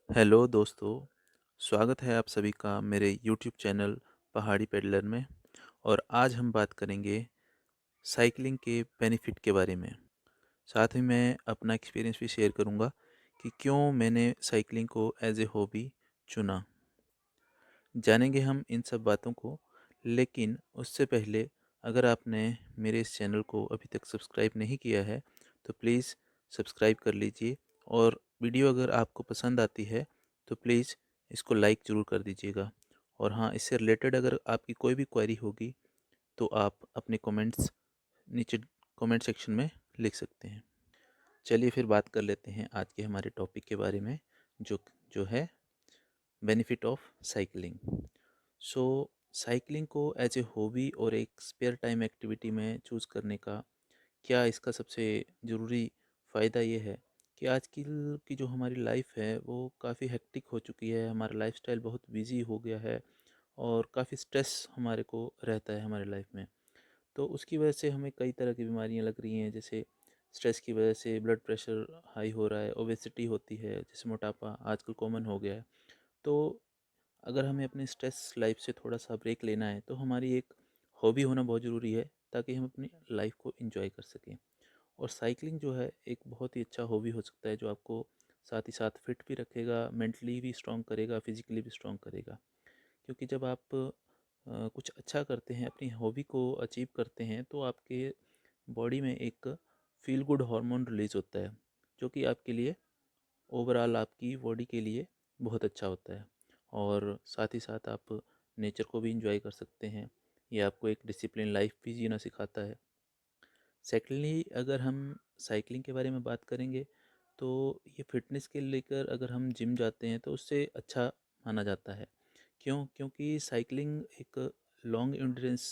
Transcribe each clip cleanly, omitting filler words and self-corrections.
Hello दोस्तों, स्वागत है आप सभी का मेरे यूट्यूब चैनल पहाड़ी पेडलर में। और आज हम बात करेंगे साइकिलिंग के बेनिफिट के बारे में। साथ ही मैं अपना एक्सपीरियंस भी शेयर करूंगा कि क्यों मैंने साइकिलिंग को एज ए हॉबी चुना। जानेंगे हम इन सब बातों को, लेकिन उससे पहले अगर आपने मेरे इस चैनल को अभी तक सब्सक्राइब नहीं किया है तो प्लीज़ सब्सक्राइब कर लीजिए। और वीडियो अगर आपको पसंद आती है तो प्लीज़ इसको लाइक ज़रूर कर दीजिएगा। और हाँ, इससे रिलेटेड अगर आपकी कोई भी क्वेरी होगी तो आप अपने कमेंट्स नीचे कमेंट सेक्शन में लिख सकते हैं। चलिए फिर बात कर लेते हैं आज के हमारे टॉपिक के बारे में, जो जो है benefit of cycling. So cycling को एज ए हॉबी और एक स्पेयर टाइम एक्टिविटी में चूज़ करने का क्या इसका सबसे ज़रूरी फ़ायदा ये है कि आज की जो हमारी लाइफ है वो काफ़ी हेक्टिक हो चुकी है। हमारा लाइफस्टाइल बहुत बिजी हो गया है और काफ़ी स्ट्रेस हमारे को रहता है हमारे लाइफ में। तो उसकी वजह से हमें कई तरह की बीमारियां लग रही हैं, जैसे स्ट्रेस की वजह से ब्लड प्रेशर हाई हो रहा है, ओबेसिटी होती है, जैसे मोटापा आजकल कॉमन हो गया है। तो अगर हमें अपनी स्ट्रेस लाइफ से थोड़ा सा ब्रेक लेना है तो हमारी एक हॉबी होना बहुत ज़रूरी है, ताकि हम अपनी लाइफ को एंजॉय कर सकें। और साइकिलिंग जो है एक बहुत ही अच्छा हॉबी हो सकता है, जो आपको साथ ही साथ फिट भी रखेगा, मेंटली भी स्ट्रॉन्ग करेगा, फिजिकली भी स्ट्रॉन्ग करेगा। क्योंकि जब आप कुछ अच्छा करते हैं, अपनी हॉबी को अचीव करते हैं, तो आपके बॉडी में एक फील गुड हार्मोन रिलीज होता है, जो कि आपके लिए ओवरऑल आपकी बॉडी के लिए बहुत अच्छा होता है। और साथ ही साथ आप नेचर को भी इंजॉय कर सकते हैं। ये आपको एक डिसिप्लिन लाइफ भी जीना सिखाता है। सेकेंडली, अगर हम साइकिलिंग के बारे में बात करेंगे तो ये फिटनेस के लेकर अगर हम जिम जाते हैं तो उससे अच्छा माना जाता है। क्यों? क्योंकि साइकिलिंग एक लॉन्ग एंड्योरेंस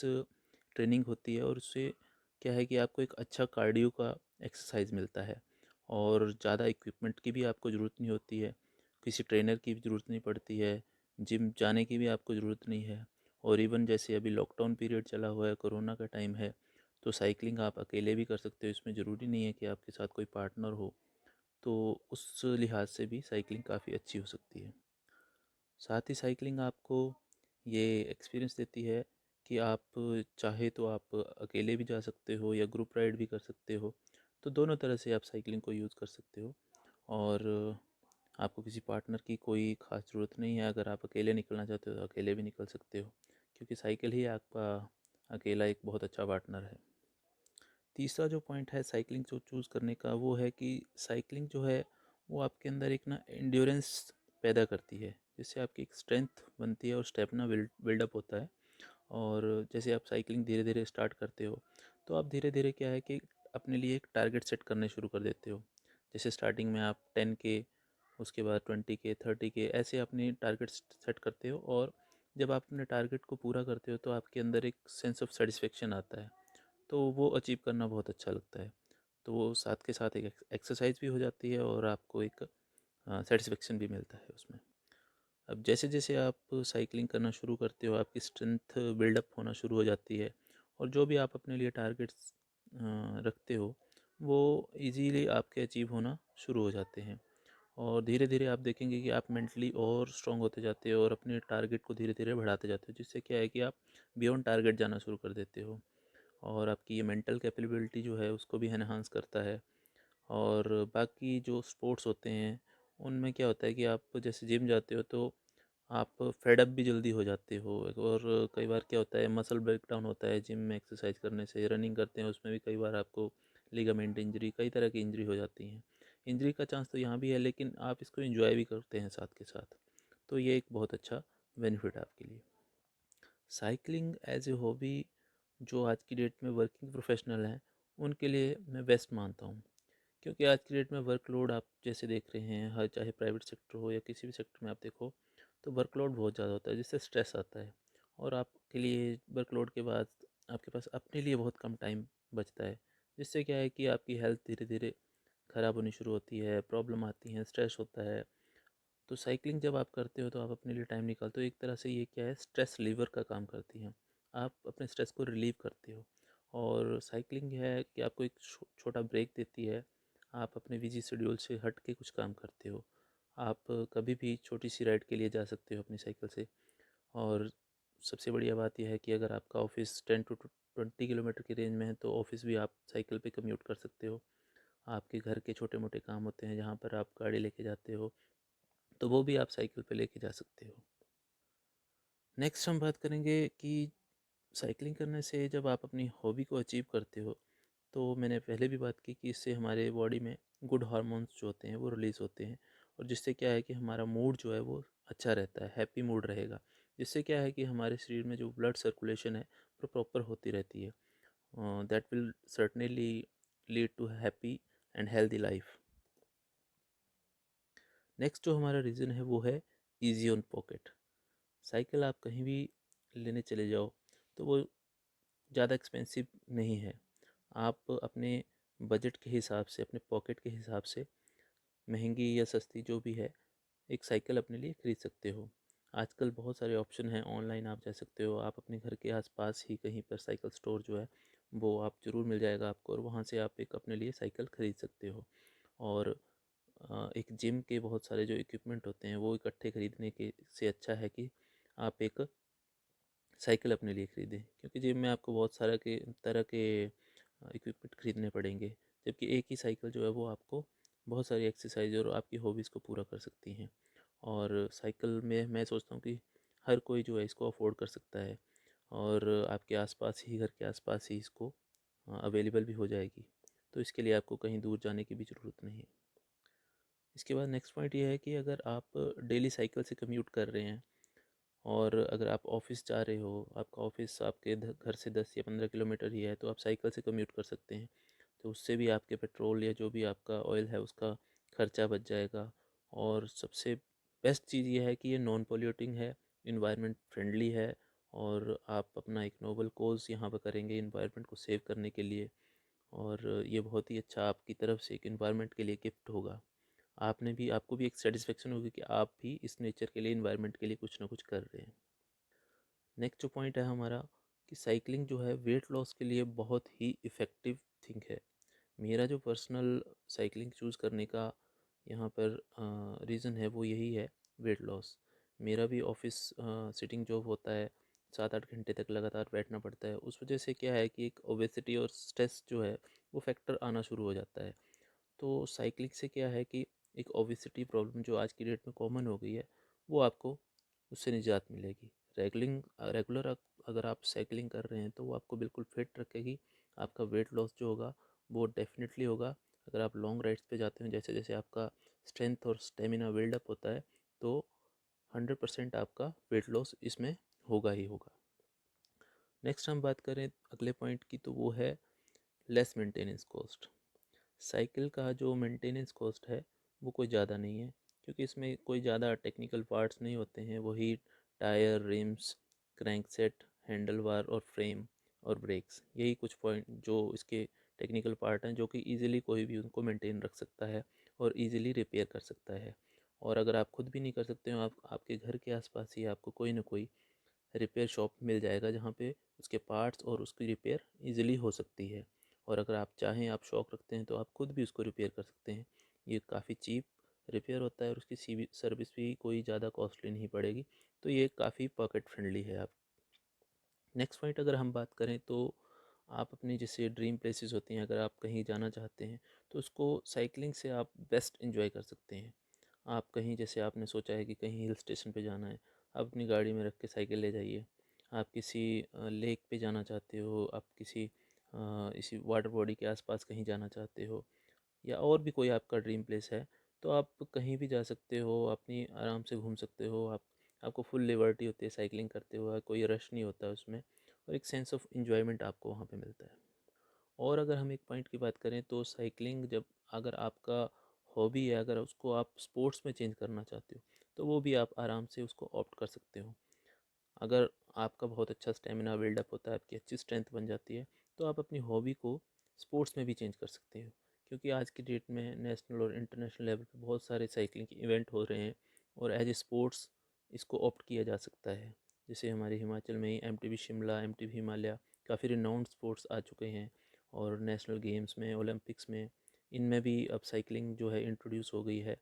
ट्रेनिंग होती है, और उससे क्या है कि आपको एक अच्छा कार्डियो का एक्सरसाइज मिलता है। और ज़्यादा इक्विपमेंट की भी आपको ज़रूरत नहीं होती है, किसी ट्रेनर की भी ज़रूरत नहीं पड़ती है, जिम जाने की भी आपको ज़रूरत नहीं है। और इवन जैसे अभी लॉकडाउन पीरियड चला हुआ है, कोरोना का टाइम है, तो साइकिलिंग आप अकेले भी कर सकते हो। इसमें ज़रूरी नहीं है कि आपके साथ कोई पार्टनर हो। तो उस लिहाज से भी साइकिलिंग काफ़ी अच्छी हो सकती है। साथ ही साइकिलिंग आपको ये एक्सपीरियंस देती है कि आप चाहे तो आप अकेले भी जा सकते हो या ग्रुप राइड भी कर सकते हो। तो दोनों तरह से आप साइकिलिंग को यूज़ कर सकते हो। और आपको किसी पार्टनर की कोई ख़ास ज़रूरत नहीं है। अगर आप अकेले निकलना चाहते हो तो अकेले भी निकल सकते हो, क्योंकि साइकिल ही आपका अकेला एक बहुत अच्छा पार्टनर है। तीसरा जो पॉइंट है साइकिलिंग जो चूज़ करने का, वो है कि साइकिलिंग जो है वो आपके अंदर एक ना एंड्योरेंस पैदा करती है, जिससे आपकी एक स्ट्रेंथ बनती है और स्टेमिना बिल्डअप होता है। और जैसे आप साइकिलिंग धीरे धीरे स्टार्ट करते हो तो आप धीरे धीरे क्या है कि अपने लिए एक टारगेट सेट करने शुरू कर देते हो। जैसे स्टार्टिंग में आप 10K, उसके बाद 20K, 30K, ऐसे अपने टारगेट सेट करते हो। और जब आप अपने टारगेट को पूरा करते हो तो आपके अंदर एक सेंस ऑफ सेटिस्फेक्शन आता है, तो वो अचीव करना बहुत अच्छा लगता है। तो वो साथ के साथ एक एक्सरसाइज भी हो जाती है और आपको एक सेटिस्फेक्शन भी मिलता है उसमें। अब जैसे जैसे आप साइकिलिंग करना शुरू करते हो, आपकी स्ट्रेंथ बिल्डअप होना शुरू हो जाती है। और जो भी आप अपने लिए टारगेट्स रखते हो वो इजीली आपके अचीव होना शुरू हो जाते हैं। और धीरे धीरे आप देखेंगे कि आप मेंटली और स्ट्रांग होते जाते हो और अपने टारगेट को धीरे धीरे बढ़ाते जाते हो, जिससे क्या है कि आप बियॉन्ड टारगेट जाना शुरू कर देते हो। और आपकी ये मेंटल कैपेबिलिटी जो है उसको भी एनहांस करता है। और बाकी जो स्पोर्ट्स होते हैं उनमें क्या होता है कि आप जैसे जिम जाते हो तो आप फेड अप भी जल्दी हो जाते हो। और कई बार क्या होता है, मसल ब्रेकडाउन होता है जिम में एक्सरसाइज करने से। रनिंग करते हैं उसमें भी कई बार आपको लिगामेंट इंजरी, कई तरह की इंजरी हो जाती हैं। इंजरी का चांस तो यहाँ भी है, लेकिन आप इसको एंजॉय भी करते हैं साथ के साथ। तो ये एक बहुत अच्छा बेनिफिट है आपके लिए। साइकिलिंग एज ए हॉबी जो आज की डेट में वर्किंग प्रोफेशनल हैं उनके लिए मैं बेस्ट मानता हूँ। क्योंकि आज की डेट में वर्कलोड आप जैसे देख रहे हैं, हर चाहे प्राइवेट सेक्टर हो या किसी भी सेक्टर में आप देखो, तो वर्कलोड बहुत ज़्यादा होता है, जिससे स्ट्रेस आता है। और आपके लिए वर्कलोड के बाद आपके पास अपने लिए बहुत कम टाइम बचता है, जिससे क्या है कि आपकी हेल्थ धीरे धीरे ख़राब होनी शुरू होती है, प्रॉब्लम आती हैं, स्ट्रेस होता है। तो साइकिलिंग जब आप करते हो तो आप अपने लिए टाइम निकालते हो, एक तरह से ये क्या है, स्ट्रेस लीवर का काम करती है। आप अपने स्ट्रेस को रिलीव करते हो। और साइकिलिंग है कि आपको एक छोटा ब्रेक देती है। आप अपने बिजी शेड्यूल से हट के कुछ काम करते हो। आप कभी भी छोटी सी राइड के लिए जा सकते हो अपनी साइकिल से। और सबसे बढ़िया बात यह है कि अगर आपका ऑफिस 10 to 20 किलोमीटर की रेंज में है तो ऑफिस भी आप साइकिल पे कम्यूट कर सकते हो। आपके घर के छोटे मोटे काम होते हैं जहाँ पर आप गाड़ी लेके जाते हो, तो वो भी आप साइकिल पे लेके जा सकते हो। नेक्स्ट हम बात करेंगे कि साइकिलिंग करने से जब आप अपनी हॉबी को अचीव करते हो, तो मैंने पहले भी बात की कि इससे हमारे बॉडी में गुड हार्मोन्स जो होते हैं वो रिलीज़ होते हैं, और जिससे क्या है कि हमारा मूड जो है वो अच्छा रहता है, हैप्पी मूड रहेगा। जिससे क्या है कि हमारे शरीर में जो ब्लड सर्कुलेशन है वो प्रॉपर होती रहती है। That will certainly lead to happy and healthy life. Next जो हमारा रीज़न है वो है ईजी ऑन पॉकेट। साइकिल आप कहीं भी लेने चले जाओ तो वो ज़्यादा एक्सपेंसिव नहीं है। आप अपने बजट के हिसाब से, अपने पॉकेट के हिसाब से महंगी या सस्ती जो भी है, एक साइकिल अपने लिए ख़रीद सकते हो। आजकल बहुत सारे ऑप्शन हैं, ऑनलाइन आप जा सकते हो। आप अपने घर के आसपास ही कहीं पर साइकिल स्टोर जो है वो आप ज़रूर मिल जाएगा आपको, और वहाँ से आप एक अपने लिए साइकिल ख़रीद सकते हो। और एक जिम के बहुत सारे जो इक्विपमेंट होते हैं वो इकट्ठे ख़रीदने के से अच्छा है कि आप एक साइकिल अपने लिए ख़रीदें, क्योंकि जिम में आपको बहुत सारा के तरह के इक्विपमेंट ख़रीदने पड़ेंगे, जबकि एक ही साइकिल जो है वो आपको बहुत सारी एक्सरसाइज और आपकी हॉबीज़ को पूरा कर सकती हैं। और साइकिल में मैं सोचता हूँ कि हर कोई जो है इसको अफोर्ड कर सकता है, और आपके आसपास ही, घर के आसपास ही इसको अवेलेबल भी हो जाएगी। तो इसके लिए आपको कहीं दूर जाने की भी ज़रूरत नहीं है। इसके बाद नेक्स्ट पॉइंट ये है कि अगर आप डेली साइकिल से कम्यूट कर रहे हैं, और अगर आप ऑफिस जा रहे हो, आपका ऑफिस आपके घर से 10 या 15 किलोमीटर ही है, तो आप साइकिल से कम्यूट कर सकते हैं। तो उससे भी आपके पेट्रोल या जो भी आपका ऑयल है उसका खर्चा बच जाएगा। और सबसे बेस्ट चीज़ ये है कि ये नॉन पोल्यूटिंग है, इन्वायरमेंट फ्रेंडली है, और आप अपना एक नोबल कोज़ यहाँ पर करेंगे इन्वायरमेंट को सेव करने के लिए। और ये बहुत ही अच्छा आपकी तरफ से एक इन्वायरमेंट के लिए गिफ्ट होगा। आपको भी एक सेटिस्फेक्शन होगी कि आप भी इस नेचर के लिए, इन्वायरमेंट के लिए कुछ ना कुछ कर रहे हैं। नेक्स्ट जो पॉइंट है हमारा, कि साइकिलिंग जो है वेट लॉस के लिए बहुत ही इफ़ेक्टिव थिंग है। मेरा जो पर्सनल साइकिलिंग चूज़ करने का यहाँ पर रीज़न है वो यही है, वेट लॉस। मेरा भी ऑफिस सिटिंग जॉब होता है, 7-8 घंटे तक लगातार बैठना पड़ता है। उस वजह से क्या है कि एक ओबेसिटी और स्ट्रेस जो है वो फैक्टर आना शुरू हो जाता है। तो साइकिलिंग से क्या है कि एक ओबेसिटी प्रॉब्लम जो आज की डेट में कॉमन हो गई है, वो आपको उससे निजात मिलेगी। रेगुलर अगर आप साइकिलिंग कर रहे हैं तो वो आपको बिल्कुल फिट रखेगी। आपका वेट लॉस जो होगा वो डेफिनेटली होगा। अगर आप लॉन्ग राइड्स पे जाते हैं, जैसे जैसे आपका स्ट्रेंथ और स्टेमिना बिल्डअप होता है, तो 100% आपका वेट लॉस इसमें होगा ही होगा। नेक्स्ट हम बात करें अगले पॉइंट की, तो वो है लेस मेंटेनेंस कॉस्ट। साइकिल का जो मेंटेनेंस कॉस्ट है वो कोई ज़्यादा नहीं है, क्योंकि इसमें कोई ज़्यादा टेक्निकल पार्ट्स नहीं होते हैं। वही tyre, RIMS, crank set, handle bar और फ्रेम और ब्रेक्स, यही कुछ पॉइंट जो इसके टेक्निकल पार्ट हैं, जो कि ईज़िली कोई भी उनको मेंटेन रख सकता है और ईज़िली रिपेयर कर सकता है। और अगर आप खुद भी नहीं कर सकते हो, आप आपके घर के आसपास ही आपको कोई ना कोई रिपेयर शॉप मिल जाएगा जहाँ पे उसके पार्ट्स और उसकी रिपेयर इजीली हो सकती है। और अगर आप चाहें, आप शौक़ रखते हैं, तो आप खुद भी उसको रिपेयर कर सकते हैं। ये काफ़ी चीप रिपेयर होता है और उसकी सर्विस भी कोई ज़्यादा कॉस्टली नहीं पड़ेगी। तो ये काफ़ी पॉकेट फ्रेंडली है। आप नेक्स्ट पॉइंट अगर हम बात करें, तो आप अपनी जैसे ड्रीम प्लेसेस होती हैं, अगर आप कहीं जाना चाहते हैं तो उसको साइकिलिंग से आप बेस्ट एंजॉय कर सकते हैं। आप कहीं, जैसे आपने सोचा है कि कहीं हिल स्टेशन पे जाना है, आप अपनी गाड़ी में रख के साइकिल ले जाइए। आप किसी लेक पे जाना चाहते हो, आप किसी इसी वाटर बॉडी के आसपास कहीं जाना चाहते हो, या और भी कोई आपका ड्रीम प्लेस है, तो आप कहीं भी जा सकते हो, अपनी आराम से घूम सकते हो। आपको फुल लिबर्टी होती है साइकिलिंग करते हुए, कोई रश नहीं होता है उसमें, और एक सेंस ऑफ इन्जॉयमेंट आपको वहाँ पे मिलता है। और अगर हम एक पॉइंट की बात करें, तो साइकिलिंग जब, अगर आपका हॉबी है, अगर उसको आप स्पोर्ट्स में चेंज करना चाहते हो, तो वो भी आप आराम से उसको ऑप्ट कर सकते हो। अगर आपका बहुत अच्छा स्टेमिना बिल्डअप होता है, आपकी अच्छी स्ट्रेंथ बन जाती है, तो आप अपनी हॉबी को स्पोर्ट्स में भी चेंज कर सकते हो। क्योंकि आज की डेट में नेशनल और इंटरनेशनल लेवल पे बहुत सारे साइकिलिंग के इवेंट हो रहे हैं, और एज ए स्पोर्ट्स इसको ऑप्ट किया जा सकता है। जैसे हमारे हिमाचल में ही एमटीबी शिमला, एमटीबी हिमालय, काफ़ी रिनाउंड स्पोर्ट्स आ चुके हैं। और नेशनल गेम्स में, ओलंपिक्स में, इनमें भी अब साइकिलिंग जो है इंट्रोड्यूस हो गई है।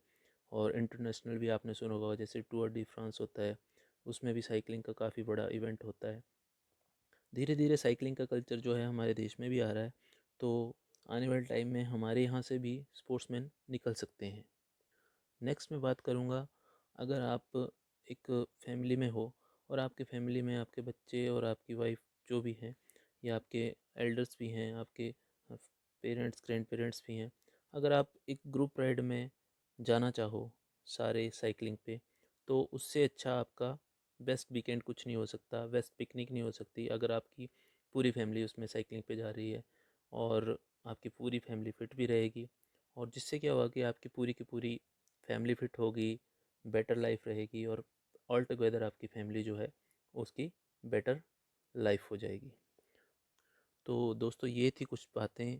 और इंटरनेशनल भी आपने सुना होगा, जैसे टूर डी फ्रांस होता है, उसमें भी साइकिलिंग का काफ़ी बड़ा इवेंट होता है। धीरे धीरे साइकिलिंग का कल्चर जो है हमारे देश में भी आ रहा है, तो आने वाले टाइम में हमारे यहाँ से भी स्पोर्ट्समैन निकल सकते हैं। नेक्स्ट मैं बात करूँगा, अगर आप एक फैमिली में हो और आपके फैमिली में आपके बच्चे और आपकी वाइफ जो भी हैं, या आपके एल्डर्स भी हैं, आपके पेरेंट्स ग्रैंड पेरेंट्स भी हैं, अगर आप एक ग्रुप राइड में जाना चाहो सारे साइकिलिंग पे, तो उससे अच्छा आपका बेस्ट वीकेंड कुछ नहीं हो सकता, बेस्ट पिकनिक नहीं हो सकती अगर आपकी पूरी फैमिली उसमें साइकिलिंग पे जा रही है और आपकी पूरी फैमिली फिट भी रहेगी। और जिससे क्या होगा कि आपकी पूरी की पूरी फैमिली फिट होगी, बेटर लाइफ रहेगी, और ऑल टुगेदर आपकी फैमिली जो है उसकी बेटर लाइफ हो जाएगी। तो दोस्तों, ये थी कुछ बातें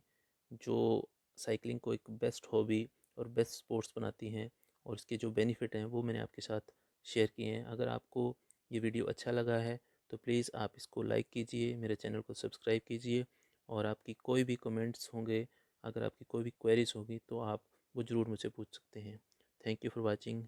जो साइकिलिंग को एक बेस्ट हॉबी और बेस्ट स्पोर्ट्स बनाती हैं, और इसके जो बेनिफिट हैं वो मैंने आपके साथ शेयर किए हैं। अगर आपको ये वीडियो अच्छा लगा है तो प्लीज़ आप इसको लाइक कीजिए, मेरे चैनल को सब्सक्राइब कीजिए, और आपकी कोई भी कमेंट्स होंगे, अगर आपकी कोई भी क्वेरीज होगी तो आप वो ज़रूर मुझसे पूछ सकते हैं। Thank you for watching.